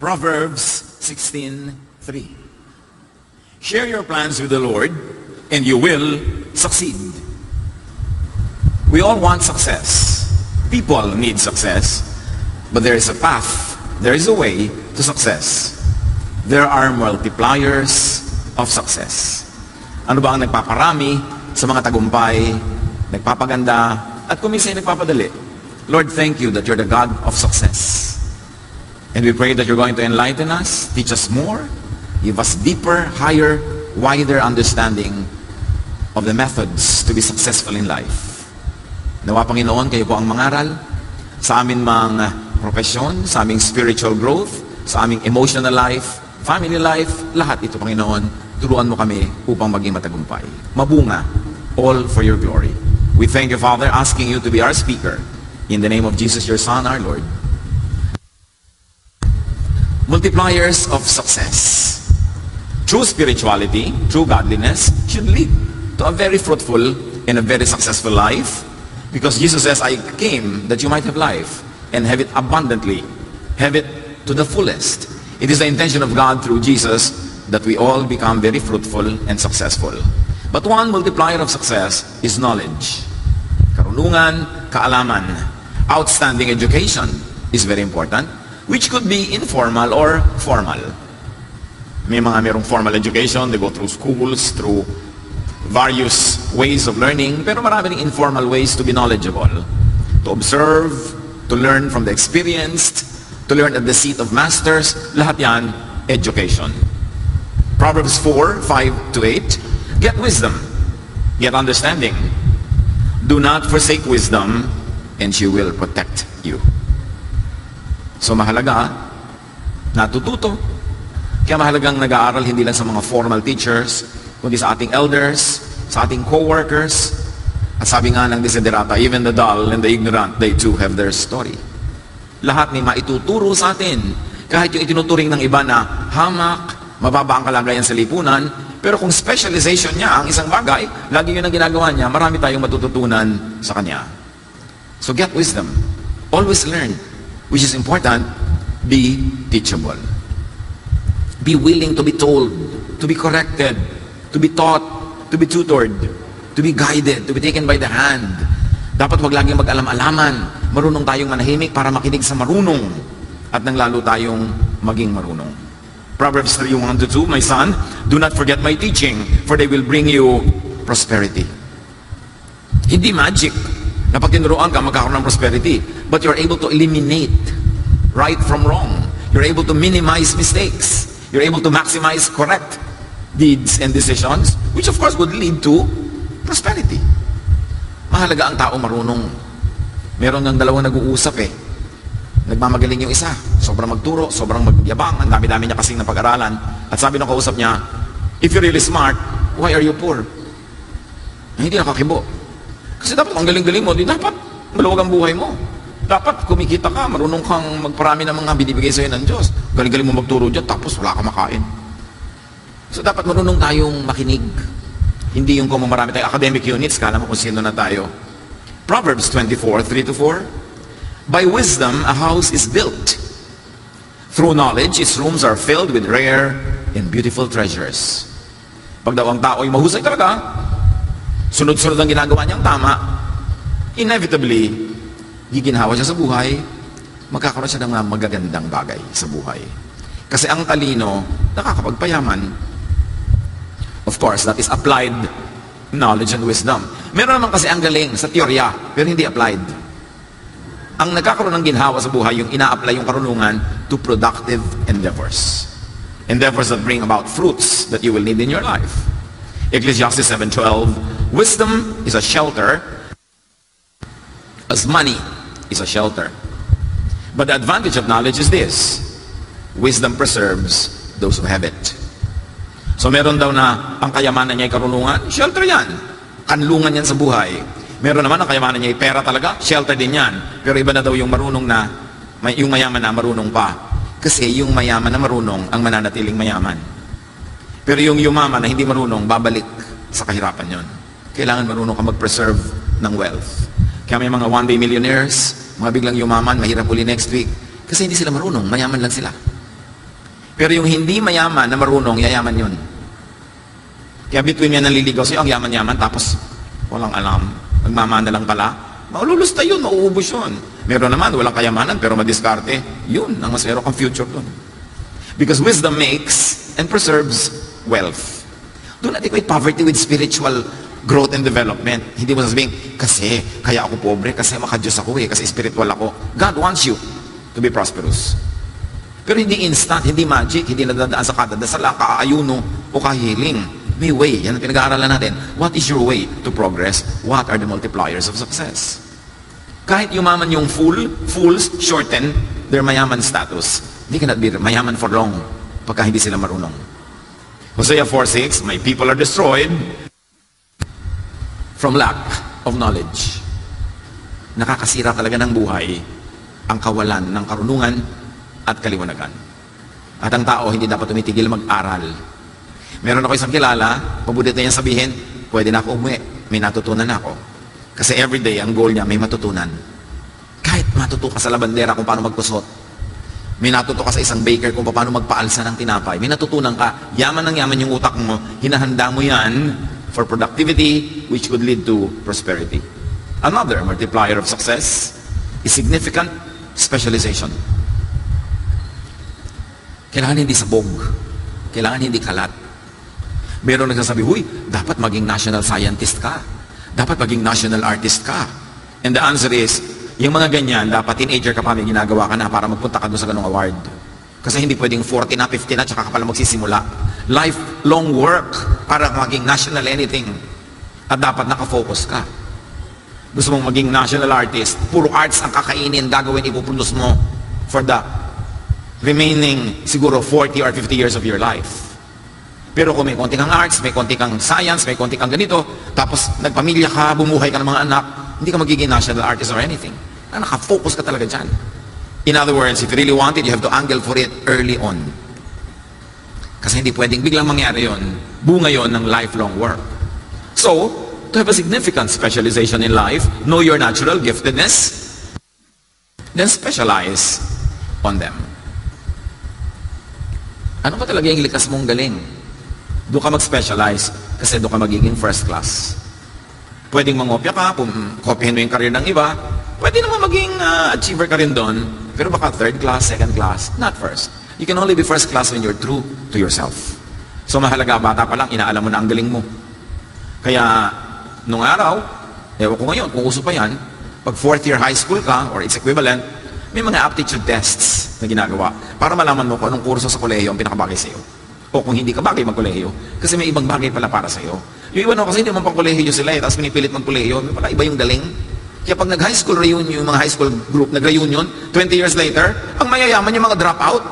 Proverbs 16:3. Share your plans with the Lord, and you will succeed. We all want success. People need success. But there is a path, there is a way to success. There are multipliers of success. Ano ba ang nagpaparami sa mga tagumpay, nagpapaganda, at kung minsan nagpapadali? Lord, thank you that you're the God of success. And we pray that you're going to enlighten us, teach us more, give us deeper, higher, wider understanding of the methods to be successful in life. Nawa Panginoon, kayo po ang mangaral sa amin mga profesyon, sa aming spiritual growth, sa aming emotional life, family life, lahat ito, Panginoon, turuan mo kami upang maging matagumpay. Mabunga, all for your glory. We thank you, Father, asking you to be our speaker. In the name of Jesus, your Son, our Lord. Multipliers of success. True spirituality, true godliness should lead to a very fruitful and a very successful life, because Jesus says, I came that you might have life and have it abundantly, have it to the fullest. It is the intention of God through Jesus that we all become very fruitful and successful. But one multiplier of success is knowledge. Karunungan, kaalaman. Outstanding education is very important, which could be informal or formal. May mga merong formal education, they go through schools, through various ways of learning, pero marami ring informal ways to be knowledgeable. To observe, to learn from the experienced, to learn at the seat of masters, lahat yan, education. Proverbs 4:5-8, get wisdom, get understanding. Do not forsake wisdom, and she will protect you. So mahalaga, natututo. Kaya mahalagang nag-aaral hindi lang sa mga formal teachers, kundi sa ating elders, sa ating co-workers. At sabi nga ng desiderata, even the dull and the ignorant, they too have their story. Lahat may maituturo sa atin. Kahit yung itinuturing ng iba na hamak, mababa ang kalagayan sa lipunan, pero kung specialization niya ang isang bagay, lagi yun ang ginagawa niya, marami tayong matututunan sa kanya. So get wisdom. Always learn. Which is important, be teachable. Be willing to be told, to be corrected, to be taught, to be tutored, to be guided, to be taken by the hand. Dapat wag laging mag-alam-alaman. Marunong tayong manahimik para makinig sa marunong, at nang lalo tayong maging marunong. Proverbs 3:1-2, my son, do not forget my teaching, for they will bring you prosperity. Hindi magic na pag tinuruan ka, magkakaroon ng prosperity. But you're able to eliminate right from wrong. You're able to minimize mistakes. You're able to maximize correct deeds and decisions, which of course would lead to prosperity. Mahalaga ang tao marunong. Meron ng dalawang nag-uusap Nagmamagaling yung isa. Sobrang magturo, sobrang magyabang. Ang dami-dami niya kasing napag-aralan. At sabi ng kausap niya, if you're really smart, why are you poor? Hindi nakakibo. Kasi dapat ang galing-galing mo, di dapat maluwag ang buhay mo. Dapat kumikita ka, marunong kang magparami ng mga binibigay sa'yo ng Diyos. Galing-galing mo magturo dyan, tapos wala ka makain. So dapat marunong tayong makinig. Hindi yung kung marami tayong academic units, kala mo kung sino na tayo. Proverbs 24:3-4, by wisdom a house is built. Through knowledge, its rooms are filled with rare and beautiful treasures. Pag daw ang tao ay mahusay talaga, sunod-sunod ang ginagawa niyang tama, inevitably, giginhawa siya sa buhay, magkakaroon siya ng mga magagandang bagay sa buhay. Kasi ang talino, nakakapagpayaman. Of course, that is applied knowledge and wisdom. Meron naman kasi ang galing sa teorya, pero hindi applied. Ang nagkakaroon ng ginhawa sa buhay, yung ina-apply yung karunungan to productive endeavors. Endeavors that bring about fruits that you will need in your life. Ecclesiastes 7:12, wisdom is a shelter as money is a shelter. But the advantage of knowledge is this: wisdom preserves those who have it. So meron daw na ang kayamanan niya ay karunungan, shelter yan. Kanlungan yan sa buhay. Meron naman ang kayamanan niya ay pera talaga, shelter din yan. Pero iba na daw yung marunong na, yung mayaman na marunong pa. Kasi yung mayaman na marunong ang mananatiling mayaman. Pero yung yumaman na hindi marunong, babalik sa kahirapan yon. Kailangan marunong ka mag-preserve ng wealth. Kaya may mga one-day millionaires, mga biglang yumaman, mahirap uli next week. Kasi hindi sila marunong, mayaman lang sila. Pero yung hindi mayaman na marunong, yayaman yun. Kaya between yan naliligaw sa'yo, ang yaman-yaman, tapos walang alam. Nagmamana lang pala. Maululusta yun, mauubos yun. Meron naman, walang kayamanan, pero madiskarte. Yun, ang mas meron kang future dun. Because wisdom makes and preserves wealth. Do not equate poverty with spiritual growth and development. Hindi mo sasabihin, kasi, kaya ako pobre, kasi makadiyos ako kasi spiritual ako. God wants you to be prosperous. Pero hindi instant, hindi magic, hindi nadadaan sa kadadasal, kaayuno, o kahiling. May way. Yan ang pinag-aaralan natin. What is your way to progress? What are the multipliers of success? Kahit yumaman yung fools shorten their mayaman status. They cannot be mayaman for long pagka hindi sila marunong. Hosea 4:6, my people are destroyed from lack of knowledge. Nakakasira talaga ng buhay ang kawalan ng karunungan at kaliwanagan. At ang tao hindi dapat tumitigil mag-aral. Meron ako isang kilala, pabuti na niya sabihin, pwede na ako umuwi, may natutunan ako. Kasi everyday, ang goal niya, may matutunan. Kahit matuto ka sa labandera kung paano magkusot, may natuto ka sa isang baker kung paano magpaalsa ng tinapay, may natutunan ka, yaman ng yaman yung utak mo, hinahanda mo yan for productivity, which could lead to prosperity. Another multiplier of success is significant specialization. Kailangan hindi sabog. Kailangan hindi kalat. Meron nagsasabi, huy, dapat maging national scientist ka. Dapat maging national artist ka. And the answer is, yung mga ganyan, dapat teenager ka pa, may ginagawa ka na para magpunta ka doon sa ganong award. Kasi hindi pwedeng 40 na, 50 na, tsaka ka pala magsisimula. Lifelong work para maging national anything. At dapat nakafocus ka. Gusto mong maging national artist, puro arts ang kakainin, gagawin, ipuproduce mo for the remaining siguro 40 or 50 years of your life. Pero kung may konti kang arts, may konti kang science, may konti kang ganito, tapos nagpamilya ka, bumuhay ka ng mga anak, hindi ka magiging national artist or anything. Nakafocus ka talaga dyan. In other words, if you really want it, you have to angle for it early on. Kasi hindi pwedeng biglang mangyari yon. Bunga yon ng lifelong work. So, to have a significant specialization in life, know your natural giftedness, then specialize on them. Ano ba talaga yung likas mong galing? Doon ka mag-specialize kasi doon ka magiging first class. Pwedeng mangopya ka, kopyahin mo yung career ng iba, pwede naman maging achiever ka rin doon, pero baka third class, second class, not first. You can only be first class when you're true to yourself. So mahalaga, bata pa lang, inaalam mo na ang galing mo. Kaya, nung araw, ewan ko ngayon, kung uso pa yan, pag fourth year high school ka, or its equivalent, may mga aptitude tests na ginagawa para malaman mo kung anong kurso sa kolehiyo ang pinakabagay sa'yo. O kung hindi ka bagay magkolehiyo, kasi may ibang bagay pala para sa'yo. Yung iba no, kasi hindi naman pang kolehiyo sila tapos pinipilit magkolehiyo, may pala iba yung daling. Kaya pag nag-high school reunion, yung mga high school group, nag-reunion, 20 years later, ang mayayaman yung mga dropout.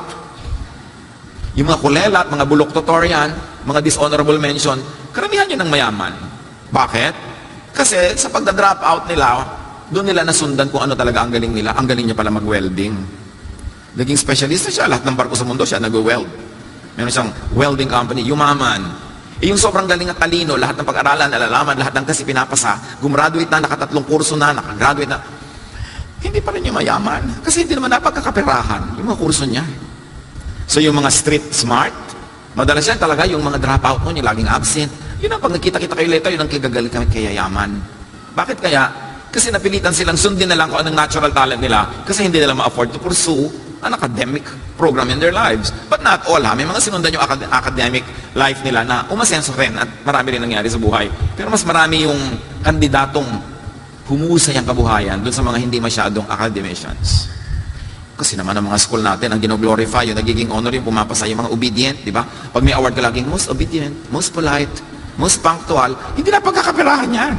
Yung mga kulelat, mga bulok tutorial, mga dishonorable mention, karamihan yun ang mayaman. Bakit? Kasi sa pagda-drop out nila, doon nila nasundan kung ano talaga ang galing nila. Ang galing niya pala mag-welding. Naging specialist siya. Lahat ng barko sa mundo siya nag-weld. Meron siyang welding company, yumaman. Yung sobrang galing at talino, lahat ng pag-aralan, nalalaman, lahat ng kasi pinapasa, gumraduate na, nakatatlong kurso na, nakagraduate na. Hindi pa rin yung mayaman. Kasi hindi naman napagkakaperahan yung mga kurso niya. So yung mga street smart, madalas yan talaga yung mga dropout mo, yung laging absent. Yun ang pag nakita-kita kayo later, yun ang kagagaling kami kaya yaman. Bakit kaya? Kasi napilitan silang sundin na lang kung anong natural talent nila kasi hindi nila ma-afford to pursue an academic program in their lives. But not all ha. May mga sinundan yung academic life nila na umasenso rin at marami rin nangyari sa buhay. Pero mas marami yung kandidatong humusay ang kabuhayan dun sa mga hindi masyadong academicians. Kasi naman ang mga school natin, ang gino-glorify, yung nagiging honor yung pumapasa yung mga obedient, di ba? Pag may award ka laging most obedient, most polite, most punctual, hindi na pagkakaperahan yan.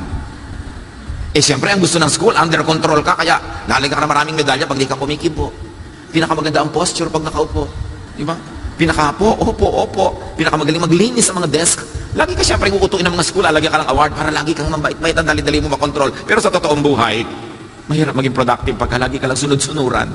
Eh siyempre, ang gusto ng school, under control ka, kaya lalagyan ka na maraming medalya pag di ka kumikibo. Pinakamaganda ang posture pag nakaupo. Di ba? Pinakapo, opo. Pinakamagaling maglinis sa mga desk. Lagi ka siyempre uutuin ng mga school, lalagyan ka ng award para lagi kang mabait-bait at dali-dali mo makontrol. Pero sa totoong buhay, mahirap maging productive pagka lagi ka lang sunod-sunuran.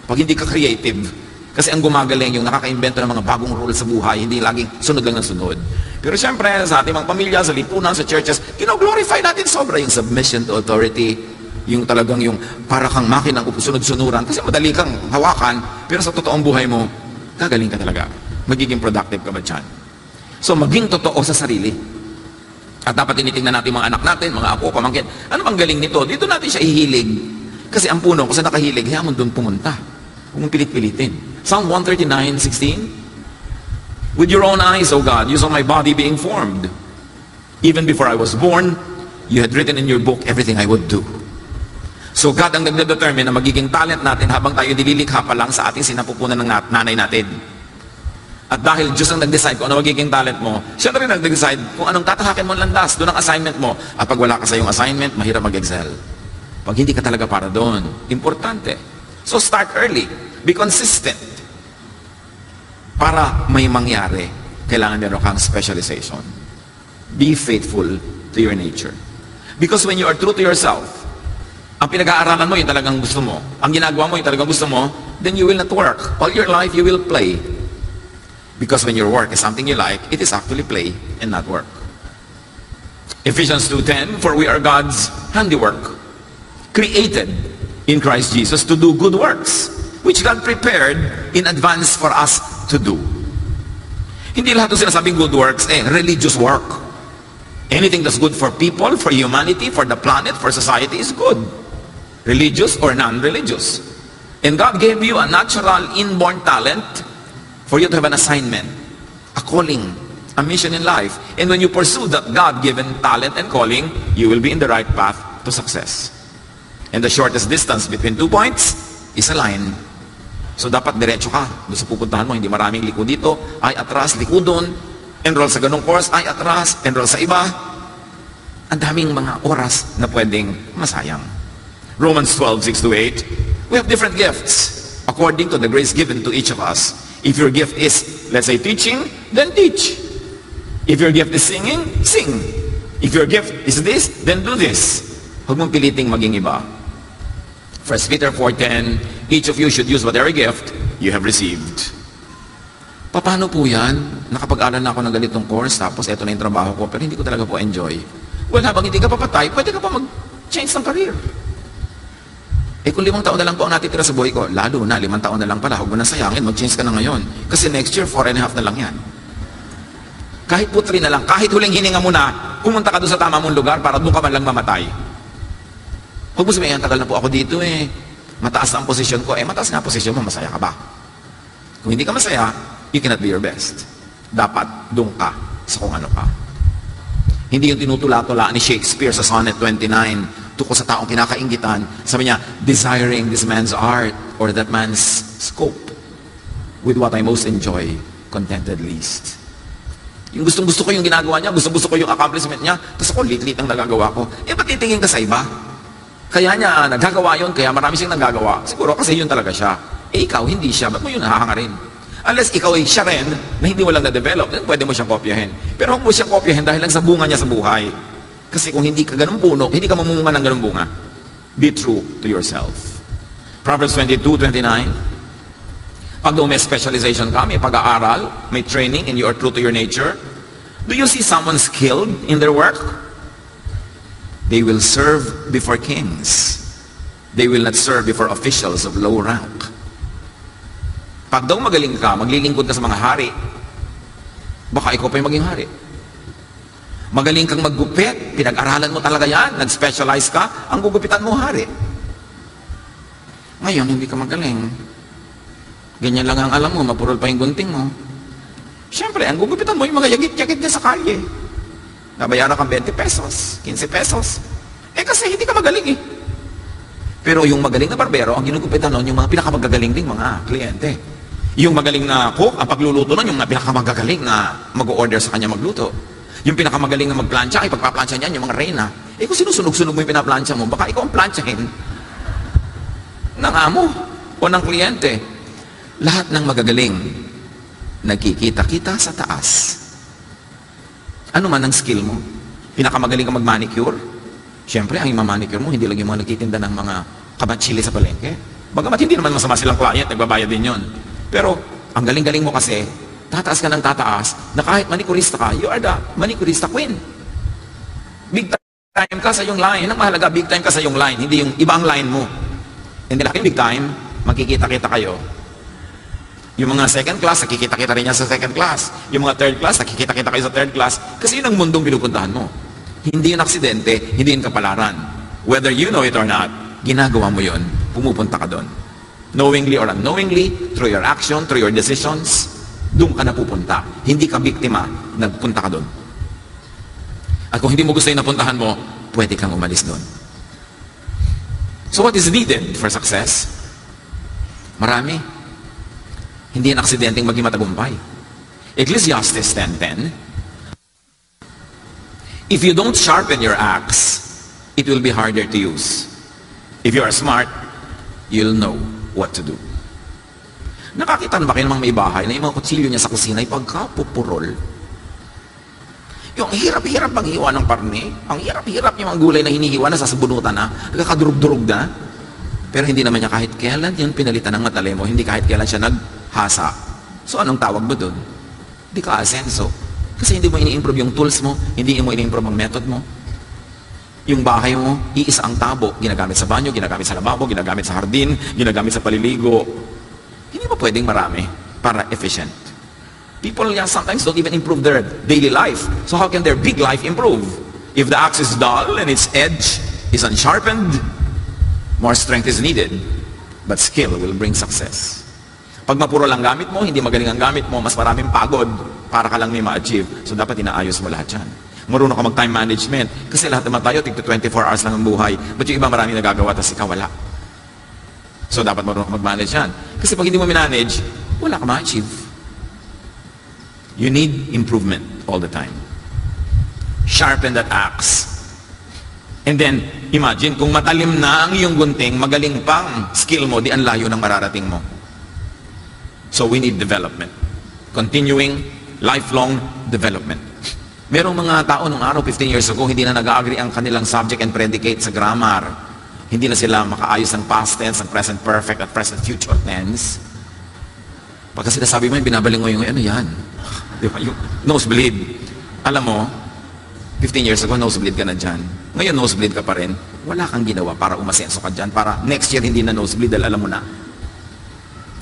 Pag hindi ka creative. Kasi ang gumagaling yung nakaka-invento ng mga bagong rules sa buhay, hindi laging sunod lang ng sunod. Pero siyempre, sa ating mga pamilya, sa lipunan, sa churches, kino-glorify natin sobra yung submission to authority, yung talagang yung para kang makinang sunod-sunuran, kasi madali kang hawakan, pero sa totoong buhay mo, gagaling ka talaga. Magiging productive ka ba dyan? So, maging totoo sa sarili. At dapat tinitingnan natin mga anak natin, mga apo, pamangkin. Ano bang galing nito? Dito natin siya ihilig. Kasi ang puno, kung saan nakahilig, hayaan mo doon pumunta. Huwag mong pilit-pilitin. Psalm 139:16. With your own eyes, O God, you saw my body being formed. Even before I was born, you had written in your book everything I would do. So God ang nagdedetermine na magiging talent natin habang tayo nililikha pa lang sa ating sinapupunan ng nanay natin. At dahil Diyos ang nag-decide kung ano magiging talent mo, siya na rin nag-decide kung anong tatahakin mo landas, doon ang assignment mo. At pag wala ka sa iyong assignment, mahirap mag-excel. Pag hindi ka talaga para doon, importante. So start early. Be consistent. Para may mangyari, kailangan meron kang specialization. Be faithful to your nature. Because when you are true to yourself, ang pinag-aaralan mo, yung talagang gusto mo. Ang ginagawa mo, yung talagang gusto mo, then you will not work. All your life, you will play. Because when your work is something you like, it is actually play and not work. Ephesians 2:10, for we are God's handiwork, created in Christ Jesus to do good works, which God prepared in advance for us to do. Hindi lahat ng sinasabing good works, religious work. Anything that's good for people, for humanity, for the planet, for society is good. Religious or non-religious. And God gave you a natural inborn talent for you to have an assignment, a calling, a mission in life. And when you pursue that God-given talent and calling, you will be in the right path to success. And the shortest distance between 2 points is a line. So dapat diretso ka. Doon sa pupuntahan mo, hindi maraming liko dito, ay atras, liko doon. Enroll sa ganong course, ay atras, enroll sa iba. Ang daming mga oras na pwedeng masayang. Romans 12:6-8. We have different gifts according to the grace given to each of us. If your gift is, let's say, teaching, then teach. If your gift is singing, sing. If your gift is this, then do this. Huwag mong piliting maging iba. 1 Peter 4:10, each of you should use whatever gift you have received. Paano po yan? Nakapag-aral na ako ng ganitong course, tapos eto na yung trabaho ko, pero hindi ko talaga po enjoy. Well, habang hindi ka papatay, pwede ka pa mag-change ng career. Kung 5 taon na lang po ang natitira sa buhay ko, lalo na, 5 taon na lang pala, huwag mo na sayangin, mag-change ka na ngayon. Kasi next year, 4.5 na lang yan. Kahit putri na lang, kahit huling hininga mo na, pumunta ka doon sa tama mong lugar para doon ka man lang mamatay. Huwag mo sabihin, tagal na po ako dito mataas na ang posisyon ko. Mataas nga ang posisyon mo, masaya ka ba? Kung hindi ka masaya, you cannot be your best. Dapat doon ka sa kung ano ka. Hindi yung tinutula-tula ni Shakespeare sa Sonnet 29, tukol sa taong kinakainggitan. Sabi niya, desiring this man's art or that man's scope with what I most enjoy, contented least. Yung gustong-gusto ko yung ginagawa niya, gustong-gusto ko yung accomplishment niya, tapos ako lit-lit ang nagagawa ko. Ba't titingin ka sa iba? Kaya niya nagagawa yun, kaya marami siyang nagagawa. Siguro kasi yun talaga siya. Ikaw, hindi siya. Ba't mo yun nahahangarin? Unless ikaw ay siya rin, na hindi mo lang na-develop, then pwede mo siyang kopyahin. Pero huwag mo siyang kopyahin dahil lang sa bunga niya sa buhay. Kasi kung hindi ka ganun puno, hindi ka mamunga ng ganun bunga. Be true to yourself. Proverbs 22:29. Pag may specialization ka, may pag-aaral, may training, and you are true to your nature, do you see someone skilled in their work? They will serve before kings. They will not serve before officials of low rank. Pag daw magaling ka, maglilingkod ka sa mga hari, baka ikaw pa yung maging hari. Magaling kang maggupit, pinag-aralan mo talaga yan, nag-specialize ka, ang gugupitan mo hari. Ngayon, hindi ka magaling. Ganyan lang ang alam mo, mapurol pa yung gunting mo. Siyempre, ang gugupitan mo yung mga yagit-yagit niya sa kalye. Nabayaran kang 20 pesos, 15 pesos. Kasi hindi ka magaling Pero yung magaling na barbero, ang ginugupitan nun, yung mga pinakamagagaling ding mga kliyente. Yung magaling na cook, ang pagluluto nun, yung pinakamagagaling na mag-order sa kanya magluto. Yung pinakamagaling na magplancha, ay pagpaplansya niyan, yung mga reyna. Kung sinusunog-sunog mo yung pinaplansya mo, baka ikaw ang plansyahin ng amo o ng kliyente. Lahat ng magagaling, nagkikita-kita sa taas. Ano man ang skill mo? Pinakamagaling ka mag-manicure? Siyempre, ang ima-manicure mo, hindi lang yung mga nagtitinda ng mga kabatsili sa palengke. Bagamat hindi naman masama silang client, nagbabayad din yun. Pero, ang galing-galing mo kasi, tataas ka ng tataas, na kahit manicurista ka, you are the manicurista queen. Big time ka sa yung line. Ang mahalaga, big time ka sa yung line, hindi yung ibang line mo. Hindi lang big time, magkikita-kita kayo. Yung mga second class, nakikita-kita rin niya sa second class. Yung mga third class, nakikita-kita kayo sa third class. Kasi yun ang mundong pinupuntahan mo. Hindi yun aksidente, hindi yun kapalaran. Whether you know it or not, ginagawa mo yun, pumupunta ka doon. Knowingly or unknowingly, through your action, through your decisions, doon ka napupunta. Hindi ka biktima, nagpunta ka doon. At kung hindi mo gusto yung napuntahan mo, pwede kang umalis doon. So what is needed for success? Marami. Hindi yan aksidenteng maging matagumpay. Ecclesiastes 10:10, if you don't sharpen your axe, it will be harder to use. If you are smart, you'll know what to do. Nakakita na ba kayo namang may bahay na yung mga kutsilyo niya sa kusina ay pagkapupurol? Yung hirap-hirap maghiwa ng parne, ang hirap-hirap yung mga gulay na hinihiwa na sasabunutan na, nagkakadurug-durug na, pero hindi naman niya kahit kailan yun pinalitan ng matalemo, hindi kahit kailan siya naghasa. So anong tawag mo doon? Hindi ka asenso. Kasi hindi mo ini-improve yung tools mo, hindi mo ini-improve ang method mo. Yung bahay mo, iisa ang tabo, ginagamit sa banyo, ginagamit sa lababo, ginagamit sa hardin, ginagamit sa paliligo. Hindi ba pwedeng marami para efficient? People sometimes don't even improve their daily life. So how can their big life improve? If the axe is dull and its edge is unsharpened, more strength is needed. But skill will bring success. Pag mapuro lang gamit mo, hindi magaling ang gamit mo, mas maraming pagod para ka lang may ma-achieve. So dapat inaayos mo lahat yan. Marunong ka mag-time management. Kasi lahat naman tayo, tigto 24 hours lang ang buhay. But yung iba marami nagagawa, tapos ikaw wala. So dapat marunong ka mag-manage yan. Kasi pag hindi mo manage, wala ka ma-achieve. You need improvement all the time. Sharpen that axe. And then, imagine, kung matalim na ang iyong gunting, magaling pang skill mo, di ang layo ng mararating mo. So we need development. Continuing, lifelong development. Merong mga tao nung araw, 15 years ago, hindi na nag-agree ang kanilang subject and predicate sa grammar. Hindi na sila makaayos ng past tense, ng present perfect, at present future tense. Pagka sinasabi mo, binabalingoy yung ano yan. Di ba? Yung nosebleed. Alam mo, 15 years ago, nosebleed ka na dyan. Ngayon, nosebleed ka pa rin. Wala kang ginawa para umasenso ka dyan. Para next year, hindi na nosebleed dahil alam mo na.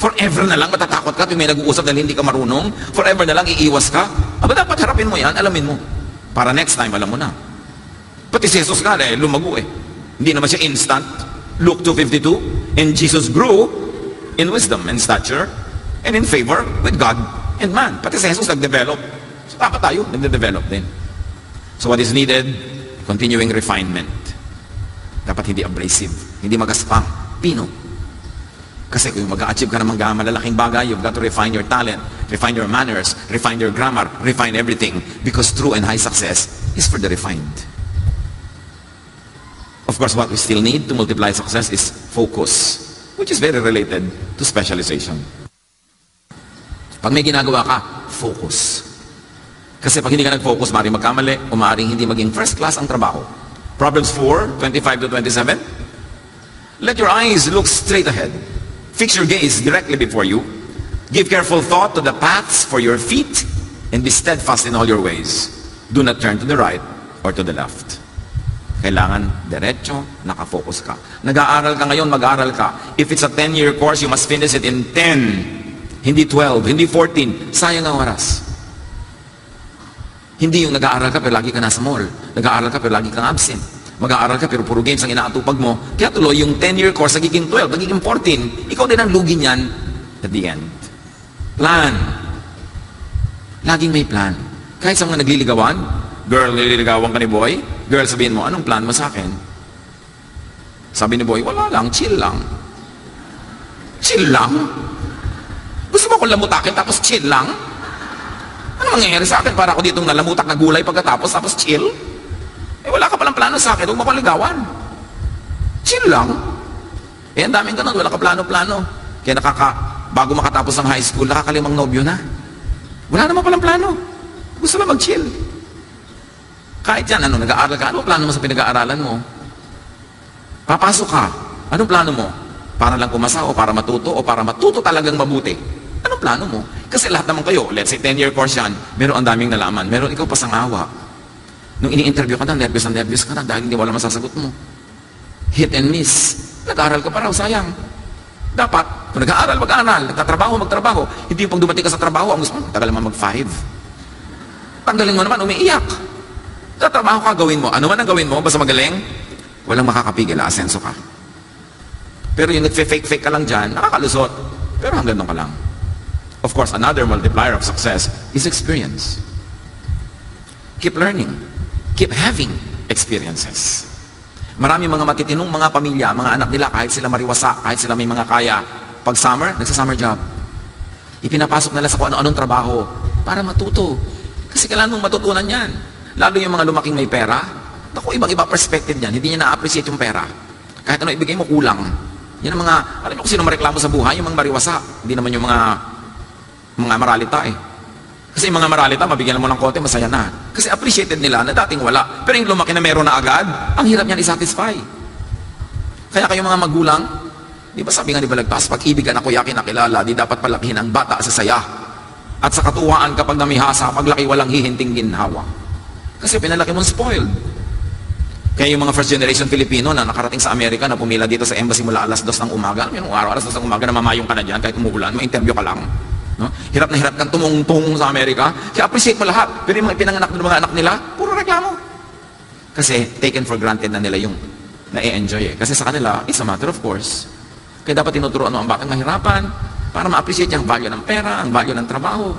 Forever na lang matatakot ka tuwing may nag-uusap dahil hindi ka marunong. Forever na lang iiwas ka. Aba, dapat harapin mo yan, alamin mo. Para next time, alam mo na. Pati si Jesus nga, lumago eh. Hindi naman siya instant. Luke 2:52, and Jesus grew in wisdom and stature and in favor with God and man. Pati si Jesus nag-develop. So dapat tayo, nag-develop din. So what is needed? Continuing refinement. Dapat hindi abrasive, hindi magaspang, pino. Kasi kung mag-a-achieve ka ng mga malalaking bagay, you've got to refine your talent, refine your manners, refine your grammar, refine everything. Because true and high success is for the refined. Of course, what we still need to multiply success is focus, which is very related to specialization. Pag may ginagawa ka, focus. Kasi pag hindi ka nag-focus, maaaring magkamali o maaaring hindi maging first class ang trabaho. Proverbs 4:25-27. Let your eyes look straight ahead. Fix your gaze directly before you. Give careful thought to the paths for your feet and be steadfast in all your ways. Do not turn to the right or to the left. Kailangan diretso, nakafocus ka. Nag-aaral ka ngayon, mag-aaral ka. If it's a 10-year course, you must finish it in 10. Hindi 12, hindi 14. Sayang ang oras. Hindi yung nag-aaral ka pero lagi ka nasa mall. Nag-aaral ka pero lagi kang absent. Mag-aaral ka pero puro games ang inaatupag mo. Kaya tuloy yung 10-year course nagiging 12, nagiging 14. Ikaw din ang lugi niyan at the end. Plan. Laging may plan. Kahit sa mga nagliligawan, girl, nililigawan ka ni boy, girl, sabihin mo, anong plan mo sa akin? Sabi ni boy, wala lang, chill lang. Chill lang? Gusto mo akong lamutakin tapos chill lang? Ano mangyayari sa akin para ako ditong nalamutak na gulay pagkatapos tapos chill? Eh wala ka palang plano sa akin, huwag mo akong ligawan. Chill lang. Eh ang daming ganun, wala ka plano-plano. Kaya bago makatapos ng high school, nakakalimang nobyo na. Wala naman palang plano. Gusto lang mag-chill. Kahit yan, nag-aaral ka, anong plano mo sa pinag-aaralan mo? Papasok ka, anong plano mo? Para lang pumasa o para matuto o para matuto talagang mabuti? Anong plano mo? Kasi lahat naman kayo, let's say 10-year course yan, meron ang daming nalaman, meron ikaw pasangawa. Nung ini-interview ka na, nervous ka na dahil hindi wala masasagot mo. Hit and miss. Nag-aaral ka pa raw, sayang. Dapat, kung nag-aaral, mag-aaral, nagtatrabaho, magtrabaho. Hindi yung pag dumating ka sa trabaho, ang gusto mo, tagal naman mag-5. Tanggalin mo naman, umiiyak. Tatrabaho ka, gawin mo. Ano man ang gawin mo, basta magaling, walang makakapigil, aasenso ka. Pero yung nag-fake ka lang dyan, nakakalusot. Pero hanggang doon ka lang. Of course, another multiplier of success is experience. Keep learning. Keep having experiences. Marami mga matitinong mga pamilya, mga anak nila, kahit sila mariwasa, kahit sila may mga kaya, pag summer, nagsa-summer job. Ipinapasok nila sa kung ano-anong trabaho para matuto. Kasi kailangan mong matutunan yan. Lalo yung mga lumaking may pera, naku, ibang-iba perspective yan. Hindi niya na-appreciate yung pera. Kahit ano ibigay mo, kulang. Yan ang mga, alam mo kung sino mareklamo sa buhay, yung mga mariwasa. Hindi naman yung mga maralita eh. Kasi yung mga maralita, mabigyan mo ng konti, masaya na. Kasi appreciated nila na dating wala. Pero yung lumaki na meron na agad, ang hirap niyan i-satisfy. Kaya kayo mga magulang, di ba sabi nga ni Balagtas, pag-ibig ka na kuyakin na kilala, di dapat palakihin ang bata sa saya. At sa katuwaan kapag namihasa, paglaki walang hihinting ginhawa. Kasi pinalaki mong spoiled. Kaya yung mga first generation Filipino na nakarating sa Amerika, na pumila dito sa embassy mula alas 2 ng umaga, yung araw alas 2 ng umaga, na mamayong ka na dyan, kahit umuulan, ma-interview ka lang. No? Hirap na hirap kang tumungtong sa Amerika. Kaya appreciate mo lahat. Pero yung mga pinanganak ng mga anak nila, puro reklamo. Kasi taken for granted na nila yung na-enjoy eh. Kasi sa kanila, it's a matter of course. Kaya dapat tinuturuan mo ang batang mahirapan para ma-appreciate niya ang value ng pera, ang value ng trabaho.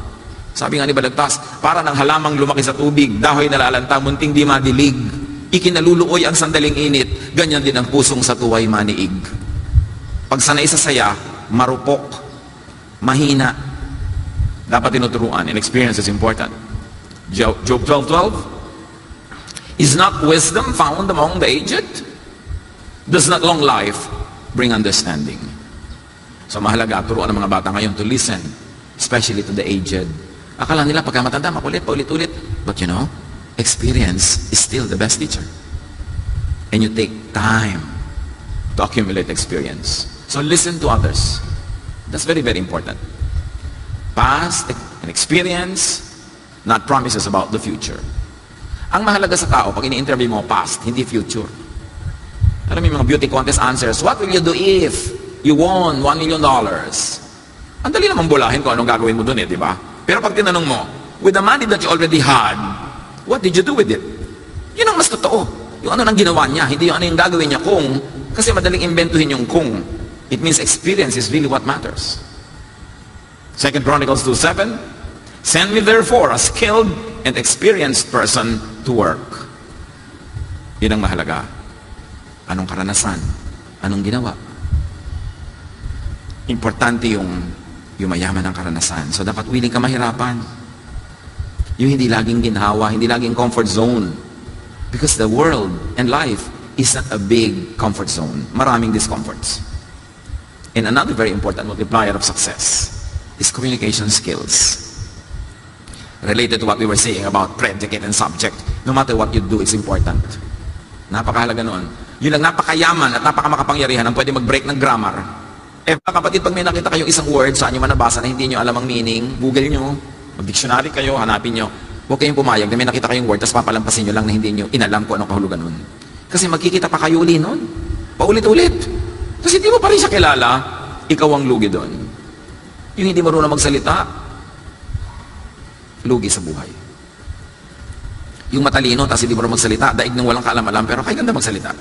Sabi nga ni Balagtas, para ng halamang lumaki sa tubig, dahoy nalalanta, munting di madilig. Ikinaluluoy ang sandaling init, ganyan din ang pusong sa tuway maniig. Pag sanay sa saya, marupok, mahina, dapat tinuturuan, and experience is important. Job 12:12, is not wisdom found among the aged? Does not long life bring understanding? So mahalaga, turuan ng mga bata ngayon to listen, especially to the aged. Akala nila pagka matanda, makulit, paulit-ulit. But you know, experience is still the best teacher. And you take time to accumulate experience. So listen to others. That's very, very important. Past and experience, not promises about the future. Ang mahalaga sa tao, pag ini-interview mo, past, hindi future. Alam mo yung mga beauty contest answers, what will you do if you won $1 million? Ang dali naman bulahin kung anong gagawin mo dun eh, di ba? Pero pag tinanong mo, with the money that you already had, what did you do with it? Yun ang mas totoo. Yung ano nang ginawa niya, hindi yung ano yung gagawin niya kung, kasi madaling inventuhin yung kung. It means experience is really what matters. 2 Chronicles 2:7, send me therefore a skilled and experienced person to work. Yun ang mahalaga. Anong karanasan? Anong ginawa? Importante yung mayaman ng karanasan. So dapat willing ka mahirapan. Yung hindi laging ginhawa, hindi laging comfort zone. Because the world and life is not a big comfort zone. Maraming discomforts. And another very important multiplier of success is communication skills. Related to what we were saying about predicate and subject, no matter what you do, it's important. Napakahalaga noon. Yun lang, napakayaman at napakamakapangyarihan ang pwede mag-break ng grammar. Eh mga kapatid, pag may nakita kayong isang word saan nyo man nabasa na hindi nyo alam ang meaning, Google nyo, mag-dictionary kayo, hanapin nyo. Huwag kayong pumayag na may nakita kayong word, tapos papalampasin nyo lang na hindi nyo inalam kung anong kahulugan nun. Kasi magkikita pa kayo uli nun. Paulit-ulit. Kasi hindi mo pa rin siya kilala, ikaw ang lugi doon. Yung hindi marunong magsalita, lugi sa buhay. Yung matalino, tapos hindi marunong magsalita, daig ng walang kaalam-alam, pero kaya ganda magsalita.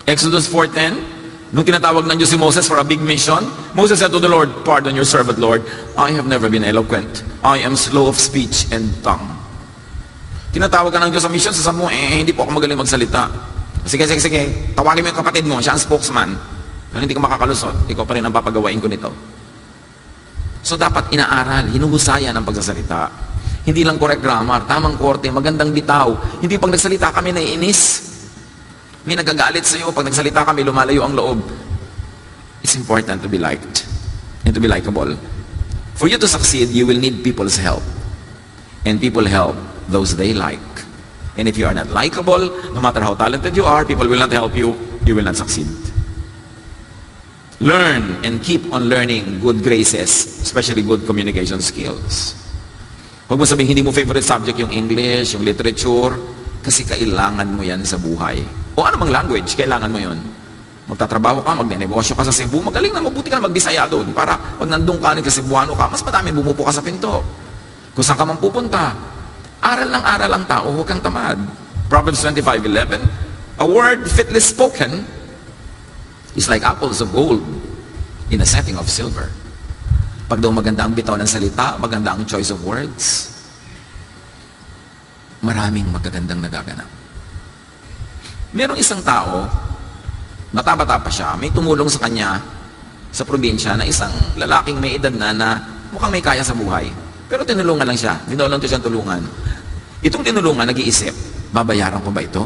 Exodus 4:10, nung tinatawag ng Diyos si Moses for a big mission, Moses said to the Lord, pardon your servant, Lord, I have never been eloquent. I am slow of speech and tongue. Tinatawag ka ng Diyos sa mission, sasabi mo, hindi po ako magaling magsalita. Sige, tawagin mo yung kapatid mo, siya ang spokesman. Pero hindi ka makakalusot, ikaw pa rin ang papagawain ko nito. So dapat inaaral, hinuhusayan ang pagsasalita. Hindi lang correct grammar, tamang korte, magandang bitaw. Hindi pag nagsalita kami naiinis. May nagagalit sa iyo, pag nagsalita kami, lumalayo ang loob. It's important to be liked and to be likable. For you to succeed, you will need people's help. And people help those they like. And if you are not likable, no matter how talented you are, people will not help you, you will not succeed. Learn and keep on learning good graces, especially good communication skills. Huwag mo sabihin, hindi mo favorite subject yung English, yung literature, kasi kailangan mo yan sa buhay. O anumang language, kailangan mo yun. Magtatrabaho ka, magnenegosyo ka sa Cebu, magaling na mabuti ka na magbisaya doon para pag nandun ka, nagka-Cebuano ka, mas madami bumupo ka sa pinto. Kung saan ka man pupunta, aral ang tao, huwag kang tamad. Proverbs 25:11, a word fitly spoken is like apples of gold in a setting of silver. Pag daw maganda ang bitaw ng salita, maganda ang choice of words, maraming magagandang nagaganap. Merong isang tao, bata-bata pa siya, may tumulong sa kanya sa probinsya na isang lalaking may edad na mukhang may kaya sa buhay. Pero tinulungan lang siya, dinulungan to siyang tulungan. Itong tinulungan, nag-iisip, babayaran ko ba ito?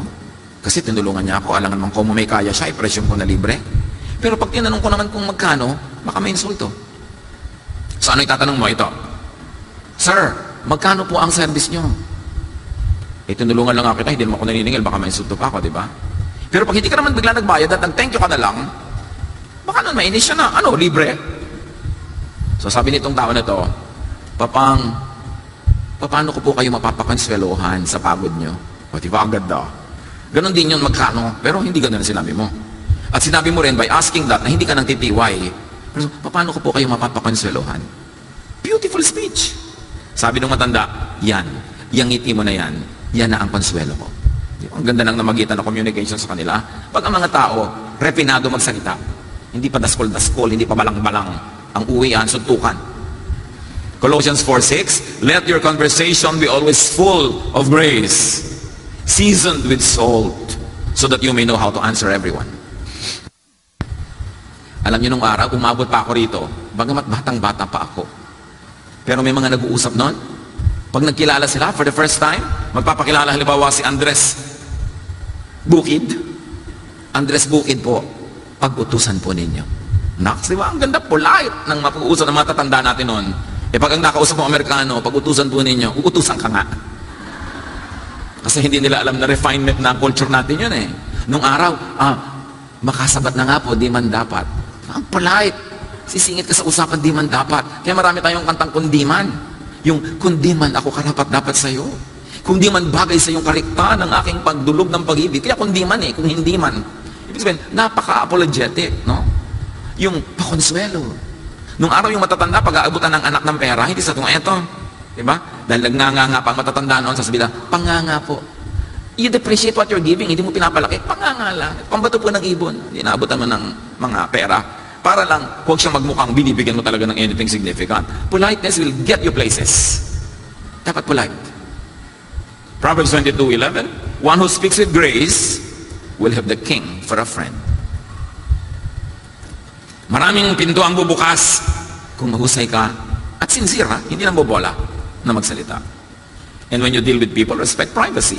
Kasi tinulungan niya ako, alangan man kung may kaya siya, ipresyon ko na libre. Pero pag tinanong ko naman kung magkano, baka may insulto. So ano itatanong mo ito? Sir, magkano po ang service nyo? Tinulungan lang ako kita, hindi naman ako naniningil, baka may insulto pa ako, di ba? Pero pag hindi ka naman bigla nagbayad at nag-thank you ka na lang, baka nun mainis siya na, ano, libre? So sabi nitong tao na to, paano ko po kayo mapapakonswelohan sa pagod nyo? O diba, agad daw. Ganon din yun magkano, pero hindi ganon ang sinabi mo. At sinabi mo rin by asking that na hindi ka nang titiway, pero paano ko po kayo mapapakonswelohan? Beautiful speech. Sabi ng matanda, yan, yung ngiti mo na yan na ang konsuelo ko. Ang ganda nang namagitan ng communication sa kanila. Pag ang mga tao, refinado magsalita, hindi pa daskol-daskol, hindi pa balang-balang, ang uwian, suntukan. Colossians 4:6, let your conversation be always full of grace, seasoned with salt, so that you may know how to answer everyone. Alam niyo nung araw, umabot pa ako rito, bagamat batang-bata pa ako. Pero may mga nag-uusap noon. Pag nagkilala sila for the first time, magpapakilala halimbawa si Andres Bukid. Andres Bukid po, pag-utusan po ninyo. Naks, di ba? Ang ganda, polite ng mapag-uusap ng mga tatanda natin noon. Pag ang nakausap mo Amerikano, pag-utusan po ninyo, uutusan ka nga. Kasi hindi nila alam na refinement na culture natin yun eh. Nung araw, makasabat na nga po, di man dapat. Ang polite. Sisingit ka sa usapan, di man dapat. Kaya marami tayong kantang kundiman. Yung, kundi man ako karapat-dapat sa'yo. Kung di man bagay sa iyong karikta ng aking pagdulog ng pag-ibig. Kaya kung di man kung hindi man. Ibig sabihin, napaka-apologetic, no? Yung pakonsuelo. Nung araw yung matatanda, pag-aabutan ng anak ng pera, hindi sa tunga, eto. Diba? Dahil nagnganga pa ang matatanda noon, sasabihin lang, panganga po. You depreciate what you're giving, hindi mo pinapalaki. Panganga lang. Pambato po ng ibon. Hindi naabutan mo ng mga pera. Para lang, huwag siyang magmukhang binibigyan mo talaga ng anything significant. Politeness will get you places. Dapat polite. Proverbs 22:11, one who speaks with grace will have the king for a friend. Maraming pinto ang bubukas kung mahusay ka at sincere, hindi lang bobola na magsalita. And when you deal with people, respect privacy.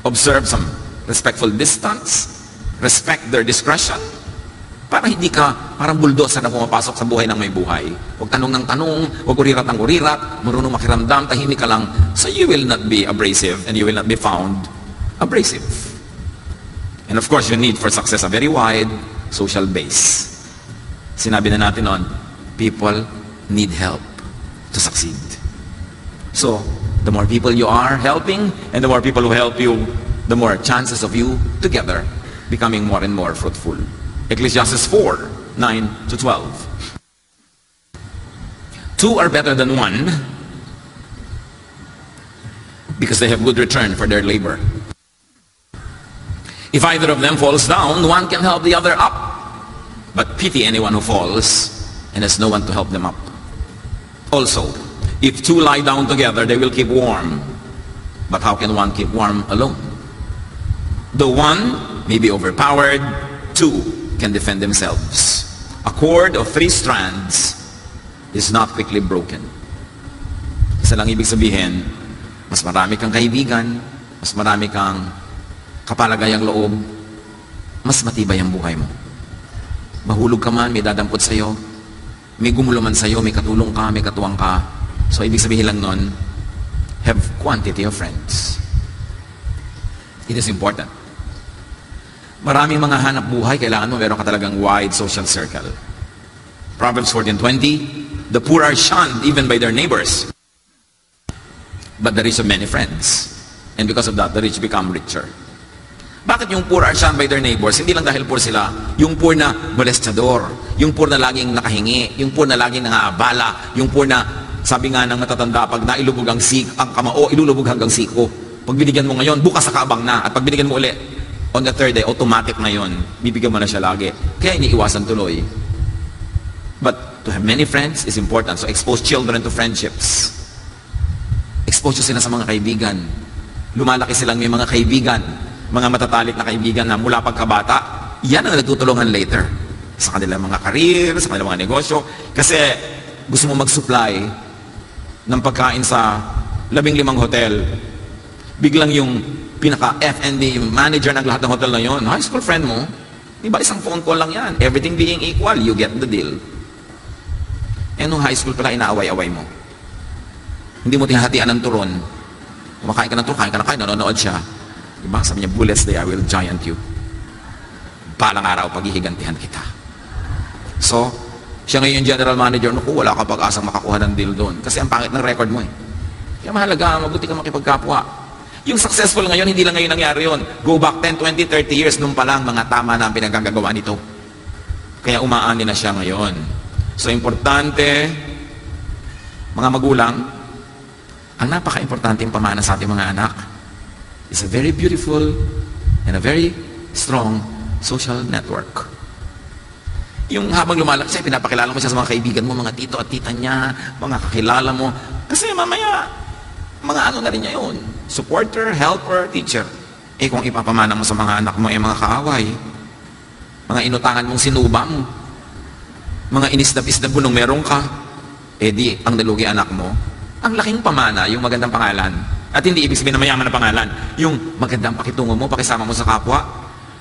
Observe some respectful distance. Respect their discretion. Para hindi ka parang bulldozer na pumapasok sa buhay ng may buhay. Huwag tanong ng tanong, huwag kurirat ng kurirat, marunong makiramdam, tahimik ka lang. So you will not be abrasive and you will not be found abrasive. And of course, you need for success a very wide social base. Sinabi na natin noon, people need help to succeed. So, the more people you are helping, and the more people who help you, the more chances of you together becoming more and more fruitful. Ecclesiastes 4:9-12. Two are better than one because they have good return for their labor. If either of them falls down, one can help the other up. But pity anyone who falls and has no one to help them up. Also, if two lie down together, they will keep warm. But how can one keep warm alone? The one may be overpowered, two can defend themselves. A cord of 3 strands is not quickly broken. Isa lang ibig sabihin, mas marami kang kaibigan, mas marami kang kapalagayang loob, mas matibay ang buhay mo. Mahulog ka man, may dadampot sa'yo, may gumulo man sa'yo, may katulong ka, may katuwang ka. So, ibig sabihin lang nun, have quantity of friends. It is important. Maraming mga hanap buhay, kailangan mo meron ka talagang wide social circle. Proverbs 14:20, the poor are shunned even by their neighbors, but the rich have many friends. And because of that, the rich become richer. Bakit yung poor are shunned by their neighbors? Hindi lang dahil poor sila. Yung poor na molestador, yung poor na laging nakahingi, yung poor na laging nangaabala, yung poor na, sabi nga ng matatanda, pag nailubog ang kamao, ilulubog hanggang siko. Pag binigyan mo ngayon, bukas nakaabang na. At pag binigyan mo uli, on the third day, automatic na yun. Bibigyan mo na siya lagi. Kaya iniiwasan tuloy. But to have many friends is important. So expose children to friendships. Expose sila sa mga kaibigan. Lumalaki silang may mga kaibigan. Mga matatalik na kaibigan na mula pagkabata, yan ang nagtutulungan later. Sa kanilang mga career, sa kanilang mga negosyo. Kasi gusto mo mag-supply ng pagkain sa 15 hotel. Biglang yung pinaka-F&B manager ng lahat ng hotel na yon, high school friend mo, di ba isang phone call lang yan? Everything being equal, you get the deal. Eh nung high school pala, inaaway-away mo. Hindi mo tinahatian ng turon. Kumakain ka ng turon, kain ka na kain, nanonood siya. Diba? Sabi niya, bullets day, I will giant you. Balang araw, paghihigantihan kita. So, siya ngayon yung general manager, naku, wala ka pag-asang makakuha ng deal doon. Kasi ang pangit ng record mo eh. Kaya mahalaga, mabuti ka makipagkapwa. Yung successful ngayon, hindi lang ngayon nangyari yun. Go back 10, 20, 30 years, nung pa lang, mga tama na ang pinagagagawa nito. Kaya umaani na siya ngayon. So, importante, mga magulang, ang napaka-importante yung pamana sa ating mga anak. It's a very beautiful and a very strong social network. Yung habang lumalaki siya, pinapakilala mo siya sa mga kaibigan mo, mga tito at tita niya, mga kakilala mo. Kasi mamaya, mga ano na rin niya yun. Supporter, helper, teacher. Eh kung ipapamana mo sa mga anak mo, mga kaaway, mga inutangan mong sinuba mo, mga inisdap-isdap mo nung meron ka, eh di, ang nalugi anak mo, ang laking pamana, yung magandang pangalan. At hindi ibig sabihin na mayaman na pangalan. Yung magandang pakitungo mo, pakisama mo sa kapwa.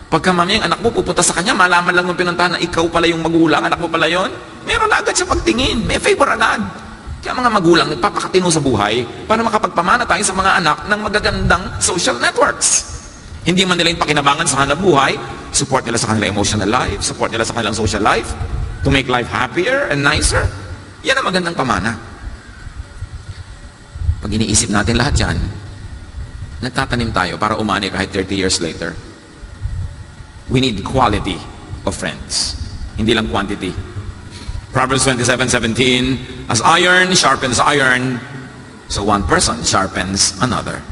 Pagka mamaya yung anak mo pupunta sa kanya, malaman lang ng pinuntahan na ikaw pala yung magulang, anak mo pala yon, meron na agad siya pagtingin. May favor agad. Kaya mga magulang, nagpapakatino sa buhay para makapagpamana tayo sa mga anak ng magagandang social networks. Hindi man nila yung pakinabangan sa kanilang buhay, support nila sa kanilang emotional life, support nila sa kanilang social life, to make life happier and nicer. Yan ang magandang pamana. Pag iniisip natin lahat yan, nagtatanim tayo para umani kahit 30 years later. We need quality of friends, hindi lang quantity. Proverbs 27:17, as iron sharpens iron, so one person sharpens another.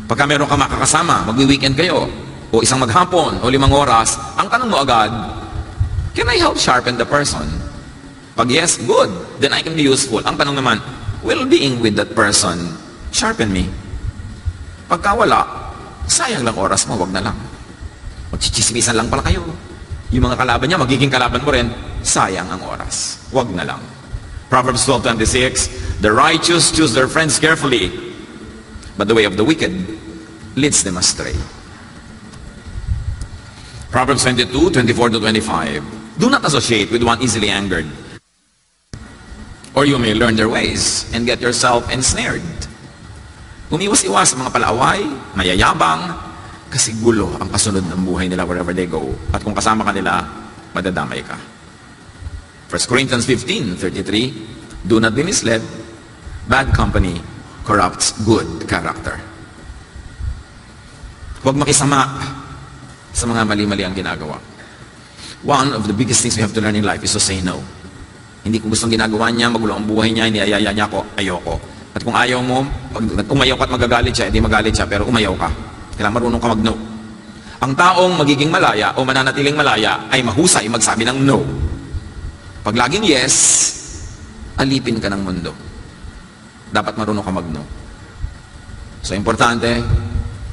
Pagka meron ka makakasama, magwi-weekend kayo, o isang maghapon, o 5 oras, ang tanong mo agad, can I help sharpen the person? Pag yes, good, then I can be useful. Ang tanong naman, will being with that person sharpen me? Pagka wala, sayang lang oras mo, wag na lang. Magchichismisan lang pala kayo. Yung mga kalaban niya, magiging kalaban mo rin, sayang ang oras. Wag na lang. Proverbs 12:26, the righteous choose their friends carefully, but the way of the wicked leads them astray. Proverbs 22:24-25, do not associate with one easily angered, or you may learn their ways and get yourself ensnared. Umiwas-iwas sa mga palaaway, mayayabang, kasi gulo ang kasunod ng buhay nila wherever they go. At kung kasama ka nila, madadamay ka. 1 Corinthians 15:33, do not be misled. Bad company corrupts good character. Huwag makisama sa mga mali-mali ang ginagawa. One of the biggest things we have to learn in life is to say no. Hindi ko gustong ginagawa niya, magulo ang buhay niya, iniayaya niya ako, ayoko. At kung ayaw mo, pag umayaw ka at magagalit siya, hindi magalit siya, pero umayaw ka. Kailangan marunong ka mag-no. Ang taong magiging malaya o mananatiling malaya ay mahusay magsabi ng no. Pag laging yes, alipin ka ng mundo. Dapat marunong ka mag-no. So, importante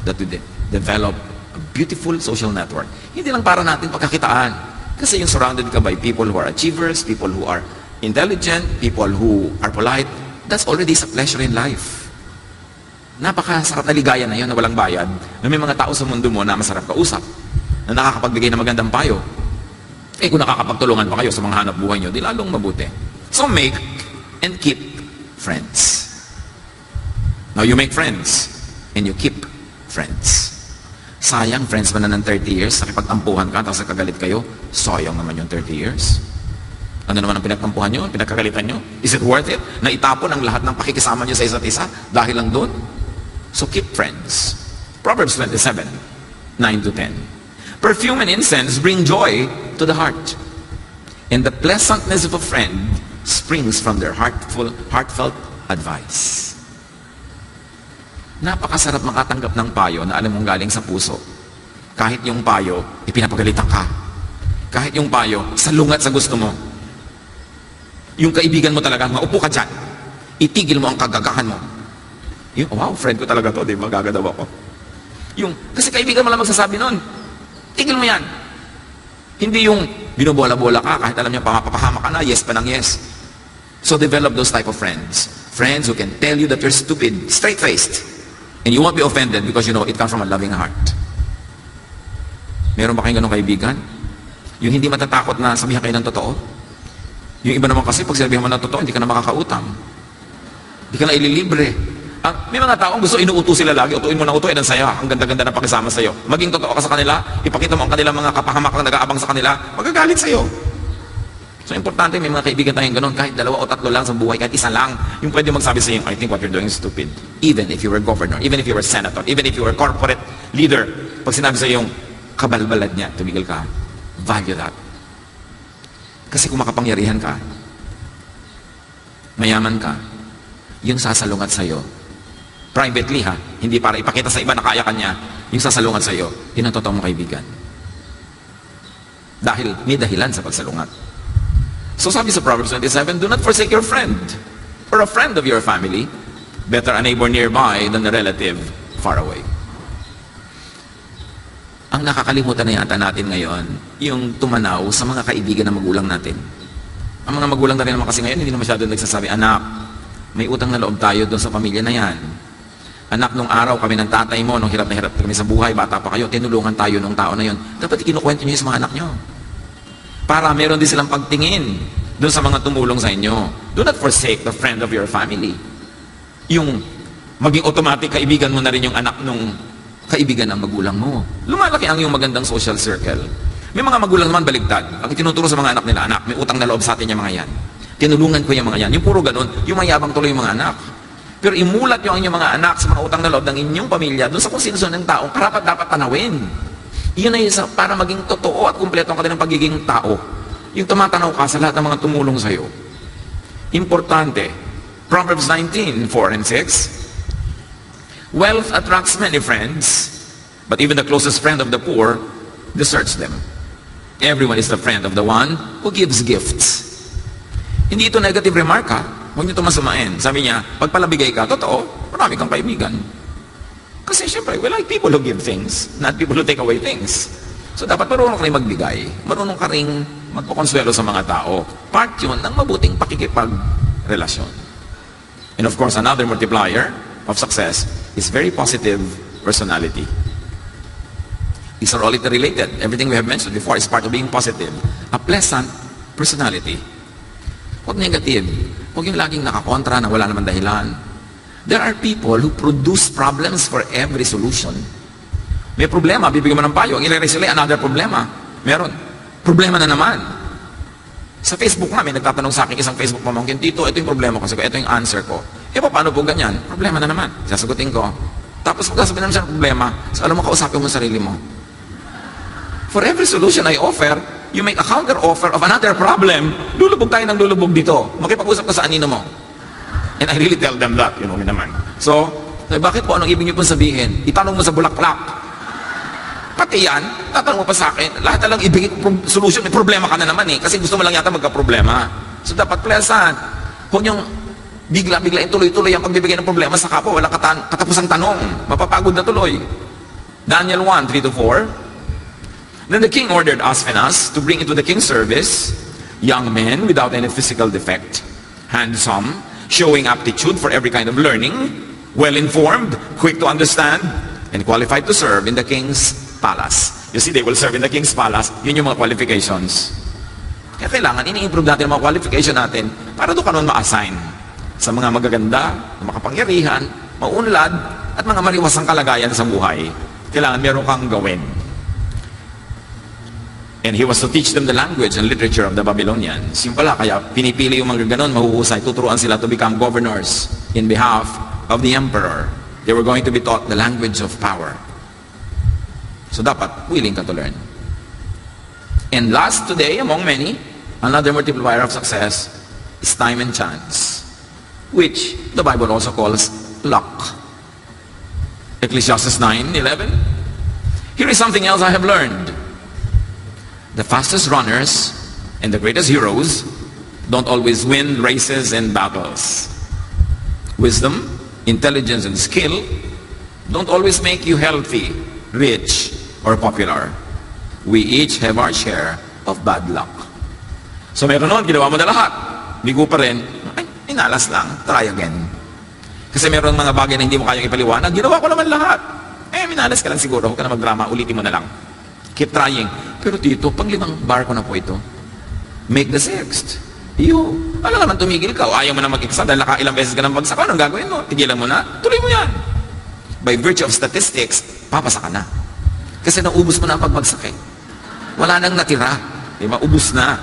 that we develop a beautiful social network. Hindi lang para natin pagkakitaan. Kasi yung surrounded ka by people who are achievers, people who are intelligent, people who are polite, that's already a pleasure in life. Napakasarap na ligaya na yun na walang bayad, na may mga tao sa mundo mo na masarap kausap, na nakakapagbigay ng magandang payo. Eh kung nakakapagtulungan pa kayo sa mga hanap buhay nyo, di lalong mabuti. So make and keep friends. Now you make friends and you keep friends. Sayang, friends mo na ng 30 years, nakipagtampuhan ka, tapos nakagalit kayo, sayang naman yung 30 years. Ano naman ang pinagtampuhan nyo, pinagkagalitan nyo? Is it worth it? Na itapon ang lahat ng pakikisama nyo sa isa't isa dahil lang doon? So keep friends. Proverbs 27, 9 to 10. Perfume and incense bring joy to the heart. And the pleasantness of a friend springs from their heartfelt advice. Napakasarap makatanggap ng payo na alam mong galing sa puso. Kahit yung payo, ipinapagalitan ka. Kahit yung payo, salungat sa gusto mo. Yung kaibigan mo talaga, maupo ka dyan. Itigil mo ang kagagahan mo. Yung, wow, friend ko talaga to, di ba? Gagadaw ako. Yung, kasi kaibigan mo lang magsasabi nun. Tigil mo yan. Hindi yung binobola-bola ka, kahit alam niya, papahama ka na, yes pa ng yes. So develop those type of friends. Friends who can tell you that you're stupid, straight-faced. And you won't be offended because you know it comes from a loving heart. Meron ba kayong ganong kaibigan? Yung hindi matatakot na sabihan kayo ng totoo? Yung iba naman kasi, pag sabihan mo ng totoo, hindi ka na makakautang. Hindi ka na ililibre. May mga taong gusto inuuto sila lagi, utuin mo na utuin, ang saya, ang ganda-ganda ng pakisama sa'yo. Maging totoo ka sa kanila, ipakita mo ang kanilang mga kapahamak na nag-aabang sa kanila, magagalit sa'yo. So, importante, may mga kaibigan tayong ganun, kahit 2 o 3 lang sa buhay, kahit isa lang, yung pwede magsabi sa'yo, I think what you're doing is stupid. Even if you were governor, even if you were senator, even if you were corporate leader, pag sinabi sa'yo yung kabalbalad niya, tumigil ka, value that. Kasi kung makapangyarihan ka, mayaman ka, yung sasalungat sa'yo, privately ha, hindi para ipakita sa iba na kaya kanya, yung sasalungat sa iyo, yun ang totoong kaibigan. Dahil may dahilan sa pagsalungat. So sabi sa Proverbs 27, do not forsake your friend, or a friend of your family. Better a neighbor nearby than a relative far away. Ang nakakalimutan na yata natin ngayon, yung tumanaw sa mga kaibigan ng magulang natin. Ang mga magulang na rin naman kasi ngayon, hindi na masyado nagsasabi, anak, may utang na loob tayo doon sa pamilya na yan. Anak, nung araw kami ng tatay mo, nung hirap na hirap kami sa buhay, bata pa kayo, tinulungan tayo nung tao na yun. Dapat ikinukwento nyo sa mga anak nyo. Para meron din silang pagtingin doon sa mga tumulong sa inyo. Do not forsake the friend of your family. Yung maging automatic kaibigan mo na rin yung anak nung kaibigan ng magulang mo. Lumalaki ang yung magandang social circle. May mga magulang naman baligtad. Ang tinuturo sa mga anak nila, anak, may utang na loob sa atin yung mga yan. Tinulungan ko yung mga yan. Yung puro ganun, yung mayabang tuloy yung mga anak. Pero imulat yung inyong mga anak sa mga utang na loob ng inyong pamilya doon sa kung sino ng taong karapat dapat tanawin. Iyon ay isa para maging totoo at kumpleto ang kanilang pagiging tao. Yung tumatanaw ka sa lahat ng mga tumulong sa iyo. Importante. Proverbs 19:4 and 6. Wealth attracts many friends, but even the closest friend of the poor deserts them. Everyone is the friend of the one who gives gifts. Hindi ito negative remark ha. Huwag niyo ito masamain. Sabi niya, pagpalabigay ka, totoo, marami kang kaibigan. Kasi syempre, we like people who give things, not people who take away things. So dapat marunong ka rin magbigay. Marunong ka rin magpakonsuelo sa mga tao. Part yun ng mabuting pakikipagrelasyon. And of course, another multiplier of success is very positive personality. These are all interrelated. Everything we have mentioned before is part of being positive. A pleasant personality. Huwag negative. Huwag yung laging nakakontra na wala naman dahilan. There are people who produce problems for every solution. May problema, bibigyan mo ng payo. Ang ilare-sila, another problema. Meron. Problema na naman. Sa Facebook nga, may nagtatanong sa akin isang Facebook pamangkin, Tito, ito yung problema ko. Sabi ko, ito yung answer ko. E paano po ganyan? Problema na naman. Sasagutin ko. Tapos pagkasabihin naman siya ng problema, so alam mo, kausapin mo sarili mo. For every solution I offer, you make a counter offer of another problem. Lulubog tayo ng lulubog dito. Makipag-usap ka sa anino mo. And I really tell them that, you know, naman. So, bakit po anong ibig niyo pong sabihin? Itanong mo sa bulaklak. Pati yan, tatanong mo pa sa akin, lahat na lang ibigay ko solution, may problema ka na naman eh, kasi gusto mo lang yata magka-problema. So dapat pleasant. Kung yung bigla-bigla tuloy-tuloy ang pagbibigay ng problema sa kapwa, walang katapusang tanong, mapapagod na tuloy. Daniel 1:3-4. Then the king ordered Aspenas to bring into the king's service young men without any physical defect, handsome, showing aptitude for every kind of learning, well-informed, quick to understand, and qualified to serve in the king's palace. You see, they will serve in the king's palace. Yun yung mga qualifications. Kaya kailangan, ini-improve natin ang mga qualification natin para doon ka noon ma-assign sa mga magaganda, makapangyarihan, maunlad, at mga mariwasang kalagayan sa buhay. Kailangan meron kang gawin. And he was to teach them the language and literature of the Babylonians. Yung pala, kaya pinipili yung mga ganon, mahuhusay, tuturuan sila to become governors in behalf of the emperor. They were going to be taught the language of power. So dapat willing ka to learn. And last today, among many, another multiplier of success is time and chance, which the Bible also calls luck. Ecclesiastes 9:11. Here is something else I have learned. The fastest runners and the greatest heroes don't always win races and battles. Wisdom, intelligence, and skill don't always make you healthy, rich, or popular. We each have our share of bad luck. So meron nun, ginawa mo na lahat. Bigo pa rin, ay, inalas lang, try again. Kasi meron mga bagay na hindi mo kayang ipaliwanag, ginawa ko naman lahat. Minalas ka lang siguro, huwag ka na magdrama, ulitin mo na lang. Keep trying. Pero dito, pang 5 bar ko na po ito. Make the 6th. Alam naman tumigil ka, o ayaw mo na mag-exam dahil nakailang beses ka nang bagsak. Anong gagawin mo? Tigilan mo na, tuloy mo yan. By virtue of statistics, papasa ka na. Kasi naubos mo na ang pagbagsak eh. Wala nang natira. Diba? Ubus na.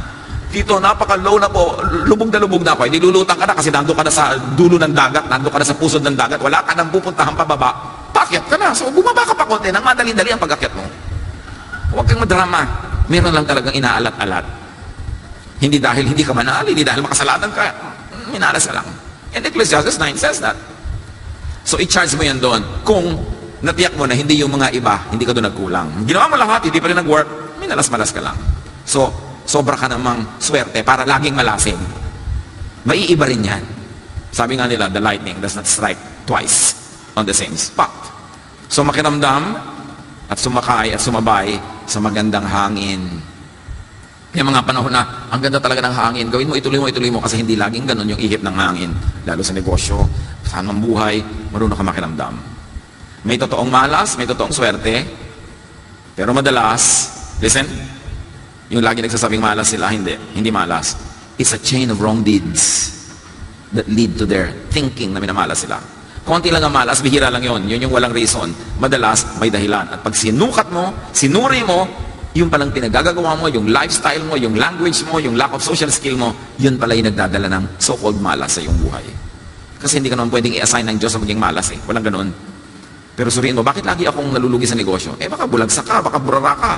Dito, napaka-low na po. Lubog na ako. Hindi lulutang ka na kasi nando ka na sa dulo ng dagat, nando ka na sa pusod ng dagat. Wala ka nang pupuntahan pababa. Pakyat ka na. So, bumaba ka pa konti nang madali-dali ang pag-akyat mo. Huwag kang madrama. Meron lang talagang inaalat-alat. Hindi dahil hindi ka manal, hindi dahil makasalanan ka. Minalas ka lang. And Ecclesiastes 9 says that. So, i-charge mo yan doon. Kung natiyak mo na hindi yung mga iba, hindi ka doon nagkulang. Ginawa mo lahat, hindi pa rin nag-work, minalas-malas ka lang. So, sobra ka namang swerte para laging malasing. Maiiba rin yan. Sabi nga nila, the lightning does not strike twice on the same spot. So, makiramdam at sumakay at sumabay sa magandang hangin. Yung mga panahon na, ang ganda talaga ng hangin, gawin mo, ituloy mo, kasi hindi laging ganun yung ihip ng hangin. Lalo sa negosyo, saan mang buhay, marunong ka makiramdam. May totoong malas, may totoong swerte, pero madalas, listen, yung lagi nagsasabing malas sila, hindi malas. It's a chain of wrong deeds that lead to their thinking na minamalas sila. Konti lang ang malas, bihira lang yun yung walang reason. Madalas, may dahilan. At pag sinukat mo, sinuri mo, yung palang pinagagagawa mo, yung lifestyle mo, yung language mo, yung lack of social skill mo, yun pala yung nagdadala ng so-called malas sa iyong buhay. Kasi hindi ka naman pwedeng i-assign ng Diyos na maging malas eh. Walang ganoon. Pero suriin mo, bakit lagi akong nalulugi sa negosyo? Baka bulagsak ka, baka burara ka.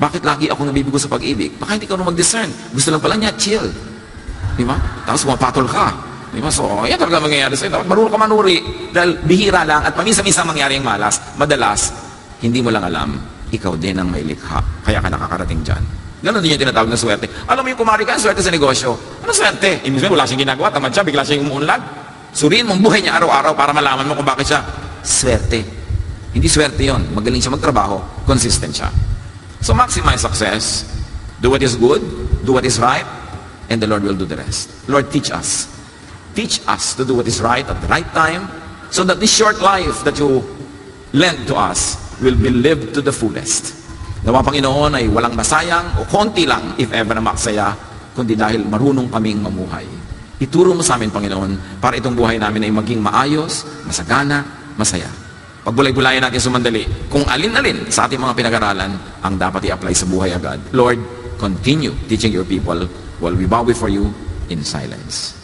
Bakit lagi akong nabibigo sa pag-ibig? Baka hindi ka naman mag-discern. Gusto lang pala niya, chill. Di ba? Tapos pumapatol ka. Di ba? So, yan talaga mangyayari sa'yo. Dapat marunong ka manuri. Dahil bihira lang at paminsan-minsan mangyari ang malas. Madalas, hindi mo lang alam, ikaw din ang may likha. Kaya ka nakakarating dyan. Ganon din yung tinatawag na swerte. Alam mo yung kumari ka, swerte sa negosyo. Ano swerte? Ibig sabihin, wala siyang ginagawa. Tamad siya, bigla siyang umuunlad. Suriin mo ang buhay niya araw-araw para malaman mo kung bakit siya swerte. Hindi swerte yon. Magaling siya magtrabaho. Consistent siya. So maximize success. Do what is good. Do what is right. And the Lord will do the rest. Lord, teach us. Teach us to do what is right at the right time so that this short life that you lend to us will be lived to the fullest. Nawa Panginoon ay walang masayang o konti lang if ever na maksaya, kundi dahil marunong kaming mamuhay. Ituro mo sa amin, Panginoon, para itong buhay namin ay maging maayos, masagana, masaya. Pagbulay-bulayan natin sumandali kung alin-alin sa ating mga pinag-aralan ang dapat i-apply sa buhay agad. Lord, continue teaching your people while we bow before you in silence.